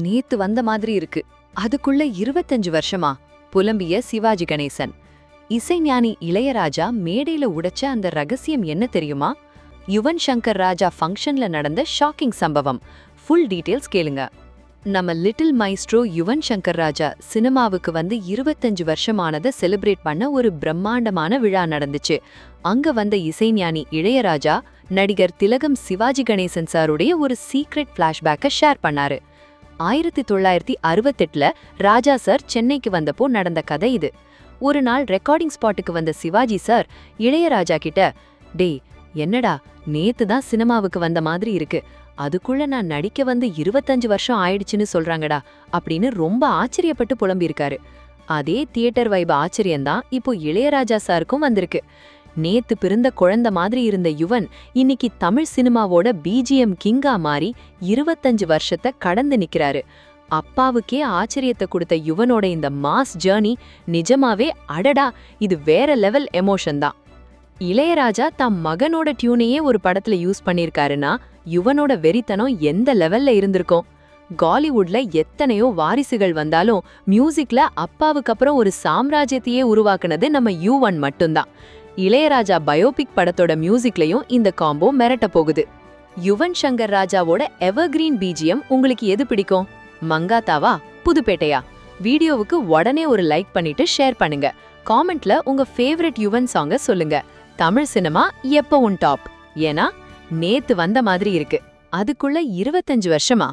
நேத்து வந்த மாதிரி இருக்கு. அதுக்குள்ள 25 வருஷமா புலம்பிய சிவாஜி கணேசன். இசைஞானி இளையராஜா மேடையில உடைச்ச அந்த ரகசியம் என்ன தெரியுமா? யுவன் சங்கர் ராஜா ஃபங்க்ஷன்ல நடந்த ஷாக்கிங் சம்பவம். ஃபுல் டீடைல்ஸ் கேளுங்க. நம்ம லிட்டில் மைஸ்ட்ரோ யுவன் சங்கர் ராஜா சினிமாவுக்கு வந்து 25 வருஷமானதை செலிப்ரேட் பண்ண ஒரு பிரம்மாண்டமான விழா நடந்துச்சு. அங்க வந்த இசைஞானி இளையராஜா நடிகர் திலகம் சிவாஜி கணேசன் சாருடைய ஒரு சீக்ரெட் ஃபிளாஷ்பேக்கை ஷேர் பண்ணாரு. 1968ல ராஜா சார் சென்னைக்கு வந்தப்போ நடந்த கதை இது. ஒரு நாள் ரெக்கார்டிங் ஸ்பாட்டுக்கு வந்த சிவாஜி சார் இளையராஜா கிட்ட, டேய் என்னடா நேத்து தான் சினிமாவுக்கு வந்த மாதிரி இருக்கு, அதுக்குள்ள நான் நடிக்க வந்து 25 வருஷம் ஆயிடுச்சுன்னு சொல்றாங்கடா அப்படின்னு ரொம்ப ஆச்சரியப்பட்டு புலம்பியிருக்காரு. அதே தியேட்டர் வைப் ஆச்சரியம்தான் இப்போ இளையராஜா சாருக்கும் வந்திருக்கு. நேத்து பிறந்த குழந்தை மாதிரி இருந்த யுவன் இன்னைக்கு தமிழ் சினிமாவோட பிஜிஎம் கிங்கா மாறி 25 வருஷத்தை கடந்து நிக்கிறாரு. அப்பாவுக்கே ஆச்சரியத்தை கொடுத்த யுவனோட இந்த மாஸ் ஜேர்னி நிஜமாவே அடடா, இது வேற லெவல் எமோஷன் தான். இளையராஜா தம் மகனோட டியூனையே ஒரு படத்துல யூஸ் பண்ணிருக்காருன்னா யுவனோட வெறித்தனம் எந்த லெவல்ல இருந்திருக்கும். காலிவுட்ல எத்தனையோ வாரிசுகள் வந்தாலும் மியூசிக்ல அப்பாவுக்கு அப்புறம் ஒரு சாம்ராஜ்யத்தையே உருவாக்குனது நம்ம யுவன் மட்டும்தான். இளையராஜா பயோபிக் படத்தோட மியூசிக்லயும் இந்த காம்போ மிரட்ட போகுது. யுவன் சங்கர் ராஜாவோட எவர்கிரீன் பிஜிஎம் உங்களுக்கு எது பிடிக்கும்? மங்காத்தாவா, புதுப்பேட்டையா? வீடியோவுக்கு உடனே ஒரு லைக் பண்ணிட்டு ஷேர் பண்ணுங்க. காமெண்ட்ல உங்க ஃபேவரட் யுவன் சாங்க சொல்லுங்க. தமிழ் சினிமா எப்பவும் டாப். ஏன்னா நேத்து வந்த மாதிரி இருக்கு, அதுக்குள்ள 25 வருஷமா?